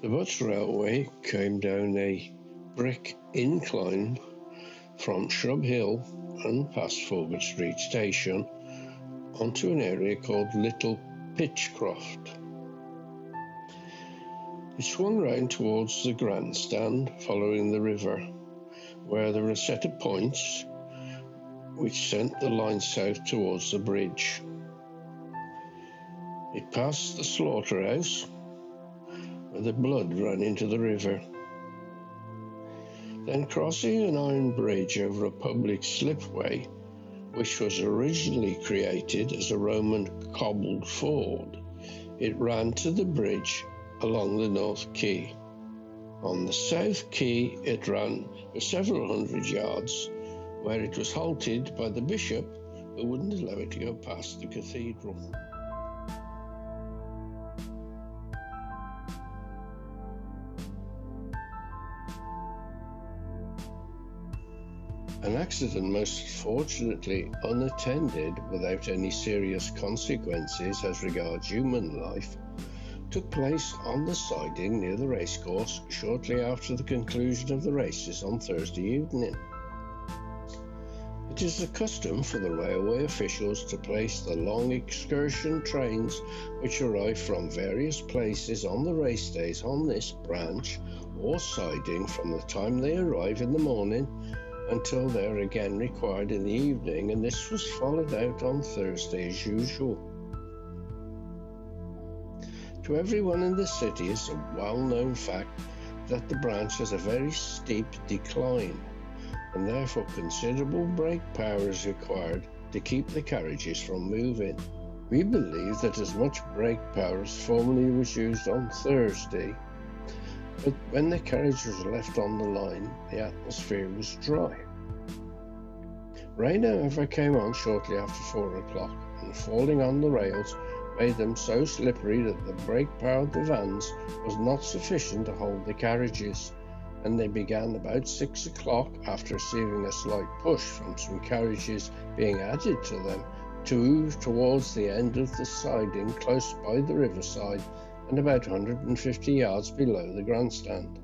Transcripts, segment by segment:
The bus railway came down a brick incline from Shrub Hill and past Fulgate Street Station onto an area called Little Pitchcroft. It swung round towards the grandstand following the river, where there were a set of points which sent the line south towards the bridge. It passed the slaughterhouse, where the blood ran into the river. Then, crossing an iron bridge over a public slipway, which was originally created as a Roman cobbled ford, it ran to the bridge along the North Quay. On the South Quay it ran for several hundred yards, where it was halted by the bishop, who wouldn't allow it to go past the cathedral. An accident, most fortunately unattended without any serious consequences as regards human life, took place on the siding near the racecourse shortly after the conclusion of the races on Thursday evening. It is the custom for the railway officials to place the long excursion trains which arrive from various places on the race days on this branch or siding from the time they arrive in the morning until they are again required in the evening, and this was followed out on Thursday as usual. To everyone in the city it's a well-known fact that the branch has a very steep decline, and therefore considerable brake power is required to keep the carriages from moving. We believe that as much brake power as formerly was used on Thursday, but when the carriage was left on the line, the atmosphere was dry. Rain, however, came on shortly after 4 o'clock, and falling on the rails made them so slippery that the brake power of the vans was not sufficient to hold the carriages, and they began about 6 o'clock, after receiving a slight push from some carriages being added to them, to move towards the end of the siding close by the riverside and about 150 yards below the grandstand.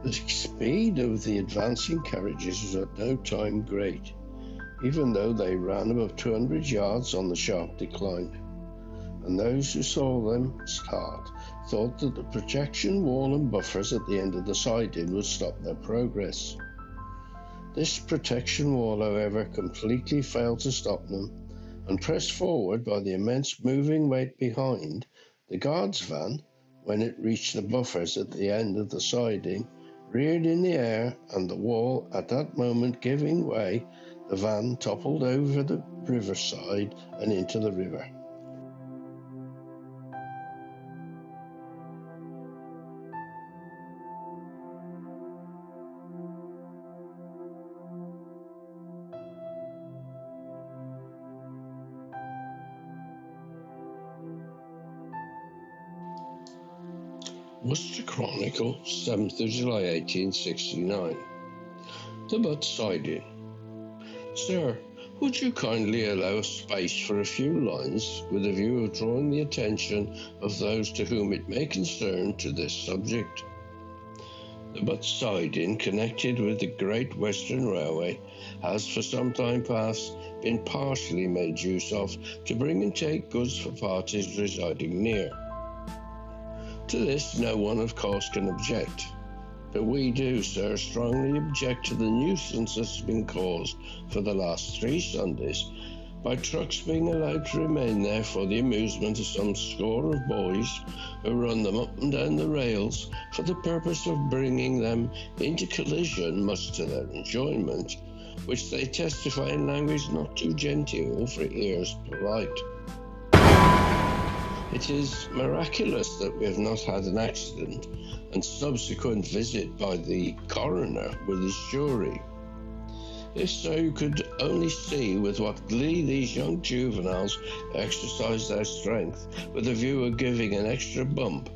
The speed of the advancing carriages was at no time great, even though they ran above 200 yards on the sharp decline, and those who saw them start thought that the protection wall and buffers at the end of the siding would stop their progress. This protection wall, however, completely failed to stop them, and pressed forward by the immense moving weight behind, the guard's van, when it reached the buffers at the end of the siding, reared in the air, and the wall at that moment giving way, the van toppled over the riverside and into the river. Worcester Chronicle, 7th of July 1869. The butt siding. Sir, would you kindly allow space for a few lines with a view of drawing the attention of those to whom it may concern to this subject? The butt siding connected with the Great Western Railway has for some time past been partially made use of to bring and take goods for parties residing near. To this no one, of course, can object, but we do, sir, strongly object to the nuisance that's been caused for the last 3 Sundays by trucks being allowed to remain there for the amusement of some score of boys who run them up and down the rails for the purpose of bringing them into collision, much to their enjoyment, which they testify in language not too genteel for ears polite. It is miraculous that we have not had an accident and subsequent visit by the coroner with his jury. If so, you could only see with what glee these young juveniles exercise their strength with a view of giving an extra bump.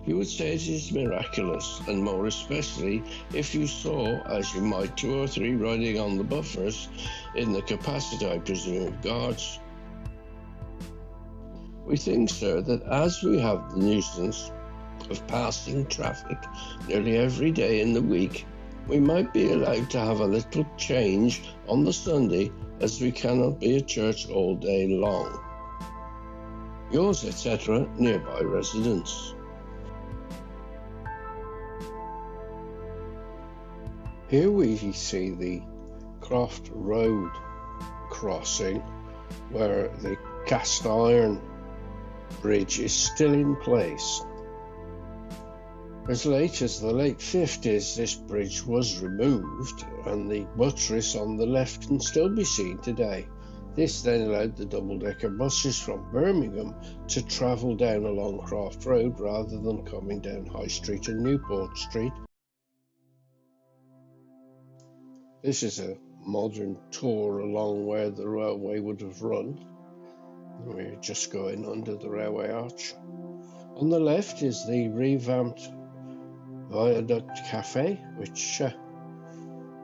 You would say it is miraculous, and more especially if you saw, as you might, 2 or 3 riding on the buffers in the capacity, I presume, of guards. We think, sir, that as we have the nuisance of passing traffic nearly every day in the week, we might be allowed to have a little change on the Sunday, as we cannot be at church all day long. Yours, etc., nearby residents. Here we see the Croft Road crossing, where the cast iron bridge is still in place. As late as the late 50s, this bridge was removed, and the buttress on the left can still be seen today. This then allowed the double-decker buses from Birmingham to travel down along Croft Road rather than coming down High Street and Newport Street. This is a modern tour along where the railway would have run. We're just going under the railway arch. On the left is the revamped Viaduct Cafe, which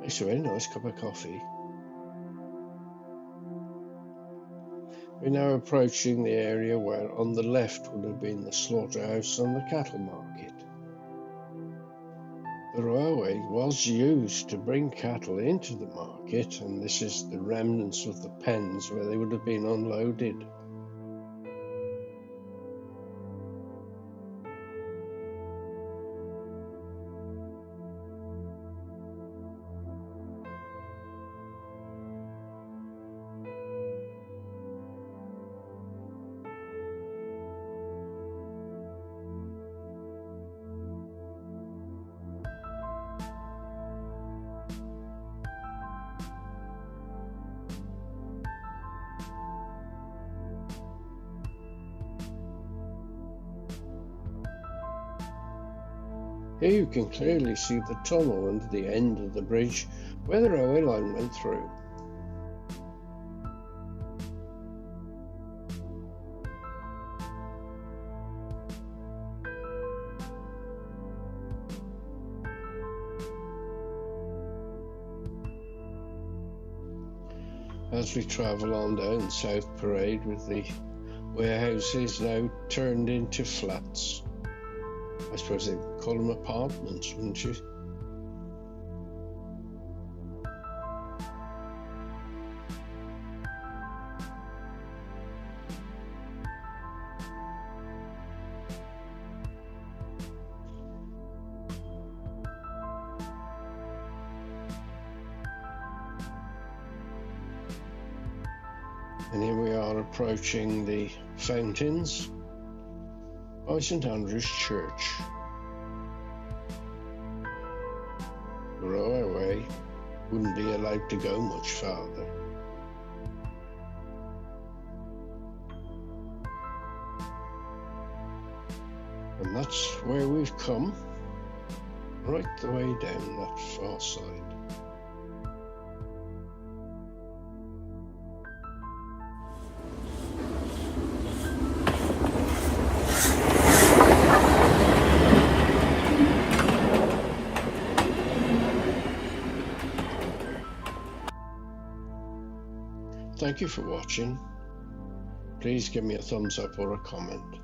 makes a very nice cup of coffee. We're now approaching the area where on the left would have been the slaughterhouse and the cattle market. The railway was used to bring cattle into the market, and this is the remnants of the pens where they would have been unloaded. Here you can clearly see the tunnel under the end of the bridge where the railway line went through. As we travel on down South Parade with the warehouses now turned into flats. I suppose they would call them apartments, wouldn't you? And here we are approaching the fountains by St Andrew's Church. The railway wouldn't be allowed to go much farther. And that's where we've come, right the way down that far side. Thank you for watching. Please give me a thumbs up or a comment.